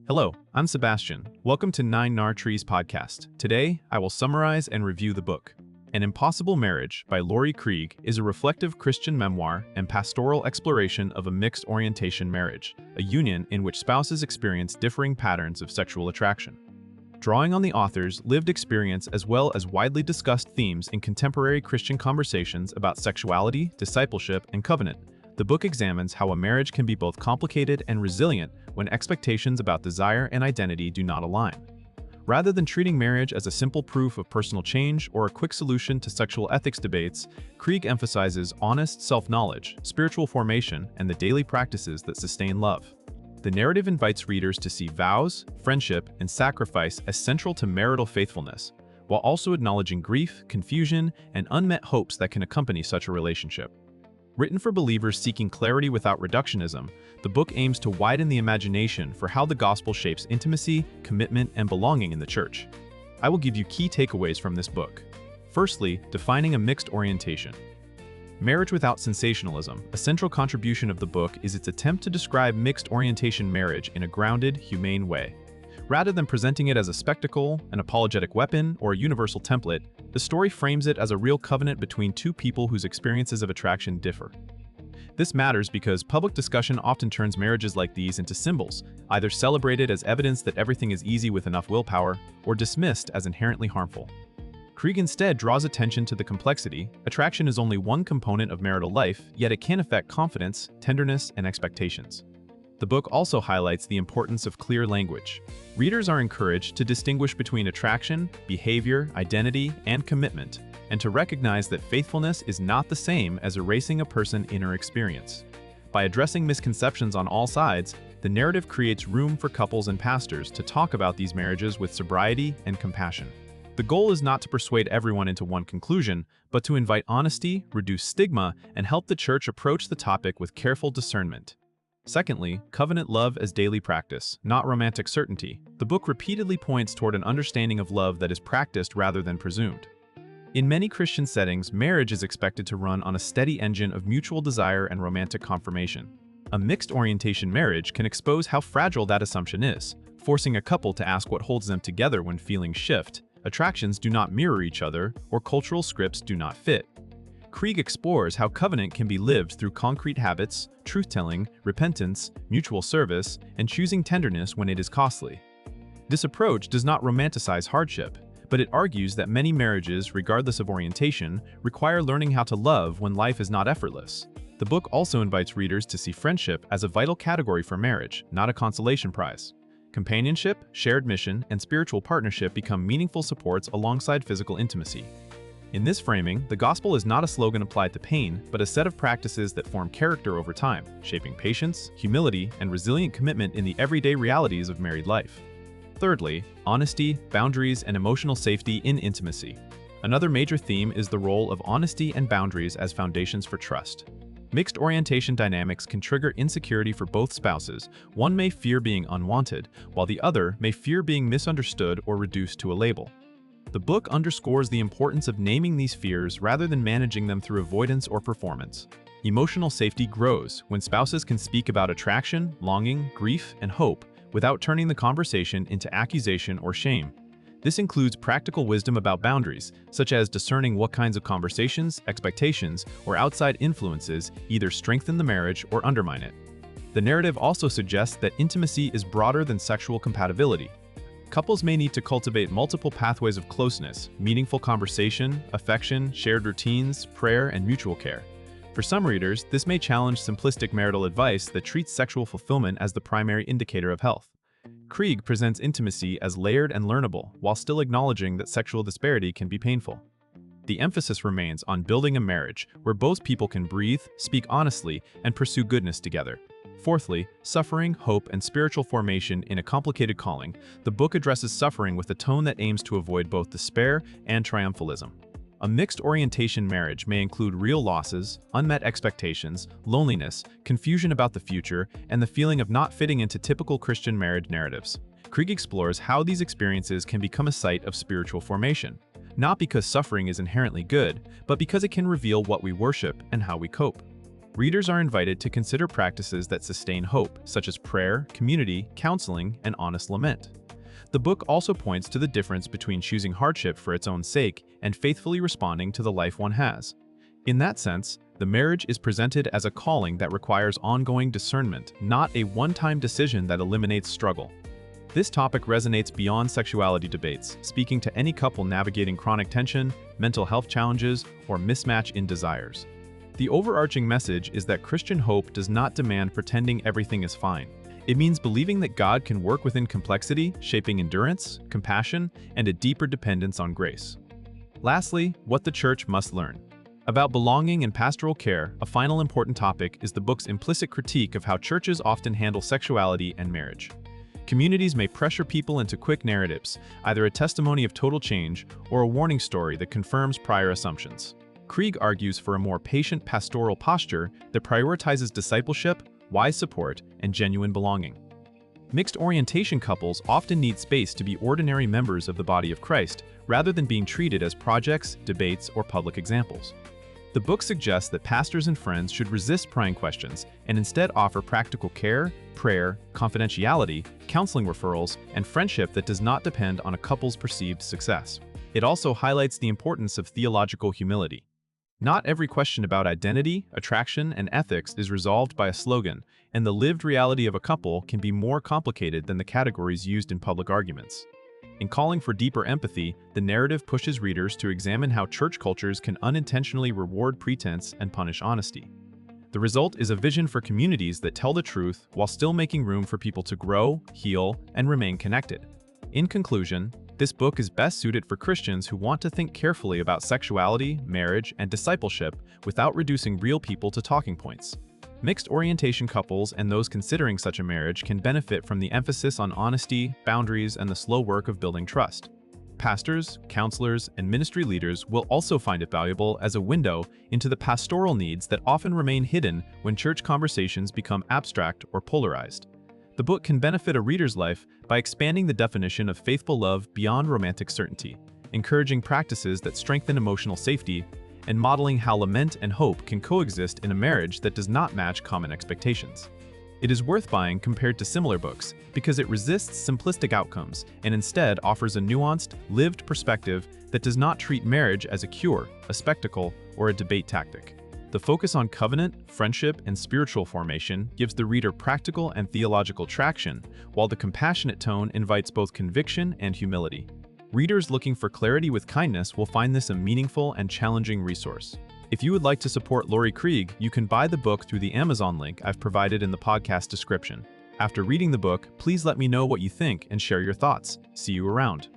Hello, I'm Sebastian. Welcome to Nine Nar Trees podcast. Today, I will summarize and review the book. An Impossible Marriage by Laurie Krieg is a reflective Christian memoir and pastoral exploration of a mixed orientation marriage, a union in which spouses experience differing patterns of sexual attraction. Drawing on the author's lived experience as well as widely discussed themes in contemporary Christian conversations about sexuality, discipleship, and covenant, the book examines how a marriage can be both complicated and resilient when expectations about desire and identity do not align. Rather than treating marriage as a simple proof of personal change or a quick solution to sexual ethics debates, Krieg emphasizes honest self-knowledge, spiritual formation, and the daily practices that sustain love. The narrative invites readers to see vows, friendship, and sacrifice as central to marital faithfulness, while also acknowledging grief, confusion, and unmet hopes that can accompany such a relationship. Written for believers seeking clarity without reductionism, the book aims to widen the imagination for how the gospel shapes intimacy, commitment, and belonging in the church. I will give you key takeaways from this book. Firstly, defining a mixed orientation. Marriage without sensationalism, a central contribution of the book is its attempt to describe mixed orientation marriage in a grounded, humane way. Rather than presenting it as a spectacle, an apologetic weapon, or a universal template, the story frames it as a real covenant between two people whose experiences of attraction differ. This matters because public discussion often turns marriages like these into symbols, either celebrated as evidence that everything is easy with enough willpower, or dismissed as inherently harmful. Krieg instead draws attention to the complexity. Attraction is only one component of marital life, yet it can affect confidence, tenderness, and expectations. The book also highlights the importance of clear language. Readers are encouraged to distinguish between attraction, behavior, identity, and commitment, and to recognize that faithfulness is not the same as erasing a person's inner experience. By addressing misconceptions on all sides, the narrative creates room for couples and pastors to talk about these marriages with sobriety and compassion. The goal is not to persuade everyone into one conclusion, but to invite honesty, reduce stigma, and help the church approach the topic with careful discernment. Secondly, covenant love as daily practice, not romantic certainty. The book repeatedly points toward an understanding of love that is practiced rather than presumed. In many Christian settings, marriage is expected to run on a steady engine of mutual desire and romantic confirmation. A mixed orientation marriage can expose how fragile that assumption is, forcing a couple to ask what holds them together when feelings shift, attractions do not mirror each other, or cultural scripts do not fit. Krieg explores how covenant can be lived through concrete habits, truth-telling, repentance, mutual service, and choosing tenderness when it is costly. This approach does not romanticize hardship, but it argues that many marriages, regardless of orientation, require learning how to love when life is not effortless. The book also invites readers to see friendship as a vital category for marriage, not a consolation prize. Companionship, shared mission, and spiritual partnership become meaningful supports alongside physical intimacy. In this framing, the gospel is not a slogan applied to pain, but a set of practices that form character over time, shaping patience, humility, and resilient commitment in the everyday realities of married life. Thirdly, honesty, boundaries, and emotional safety in intimacy. Another major theme is the role of honesty and boundaries as foundations for trust. Mixed orientation dynamics can trigger insecurity for both spouses. One may fear being unwanted, while the other may fear being misunderstood or reduced to a label. The book underscores the importance of naming these fears rather than managing them through avoidance or performance. Emotional safety grows when spouses can speak about attraction, longing, grief, and hope without turning the conversation into accusation or shame. This includes practical wisdom about boundaries, such as discerning what kinds of conversations, expectations, or outside influences either strengthen the marriage or undermine it. The narrative also suggests that intimacy is broader than sexual compatibility. Couples may need to cultivate multiple pathways of closeness, meaningful conversation, affection, shared routines, prayer, and mutual care. For some readers, this may challenge simplistic marital advice that treats sexual fulfillment as the primary indicator of health. Krieg presents intimacy as layered and learnable, while still acknowledging that sexual disparity can be painful. The emphasis remains on building a marriage where both people can breathe, speak honestly, and pursue goodness together. Fourthly, suffering, hope, and spiritual formation in a complicated calling. The book addresses suffering with a tone that aims to avoid both despair and triumphalism. A mixed orientation marriage may include real losses, unmet expectations, loneliness, confusion about the future, and the feeling of not fitting into typical Christian marriage narratives. Krieg explores how these experiences can become a site of spiritual formation, not because suffering is inherently good, but because it can reveal what we worship and how we cope. Readers are invited to consider practices that sustain hope, such as prayer, community, counseling, and honest lament. The book also points to the difference between choosing hardship for its own sake and faithfully responding to the life one has. In that sense, the marriage is presented as a calling that requires ongoing discernment, not a one-time decision that eliminates struggle. This topic resonates beyond sexuality debates, speaking to any couple navigating chronic tension, mental health challenges, or mismatch in desires. The overarching message is that Christian hope does not demand pretending everything is fine. It means believing that God can work within complexity, shaping endurance, compassion, and a deeper dependence on grace. Lastly, what the church must learn. About belonging and pastoral care, a final important topic is the book's implicit critique of how churches often handle sexuality and marriage. Communities may pressure people into quick narratives, either a testimony of total change or a warning story that confirms prior assumptions. Krieg argues for a more patient pastoral posture that prioritizes discipleship, wise support, and genuine belonging. Mixed orientation couples often need space to be ordinary members of the body of Christ, rather than being treated as projects, debates, or public examples. The book suggests that pastors and friends should resist prying questions and instead offer practical care, prayer, confidentiality, counseling referrals, and friendship that does not depend on a couple's perceived success. It also highlights the importance of theological humility. Not every question about identity, attraction, and ethics is resolved by a slogan, and the lived reality of a couple can be more complicated than the categories used in public arguments. In calling for deeper empathy, the narrative pushes readers to examine how church cultures can unintentionally reward pretense and punish honesty. The result is a vision for communities that tell the truth while still making room for people to grow, heal, and remain connected. In conclusion, this book is best suited for Christians who want to think carefully about sexuality, marriage, and discipleship without reducing real people to talking points. Mixed orientation couples and those considering such a marriage can benefit from the emphasis on honesty, boundaries, and the slow work of building trust. Pastors, counselors, and ministry leaders will also find it valuable as a window into the pastoral needs that often remain hidden when church conversations become abstract or polarized. The book can benefit a reader's life by expanding the definition of faithful love beyond romantic certainty, encouraging practices that strengthen emotional safety, and modeling how lament and hope can coexist in a marriage that does not match common expectations. It is worth buying compared to similar books because it resists simplistic outcomes and instead offers a nuanced, lived perspective that does not treat marriage as a cure, a spectacle, or a debate tactic. The focus on covenant, friendship, and spiritual formation gives the reader practical and theological traction, while the compassionate tone invites both conviction and humility. Readers looking for clarity with kindness will find this a meaningful and challenging resource. If you would like to support Laurie Krieg, you can buy the book through the Amazon link I've provided in the podcast description. After reading the book, please let me know what you think and share your thoughts. See you around.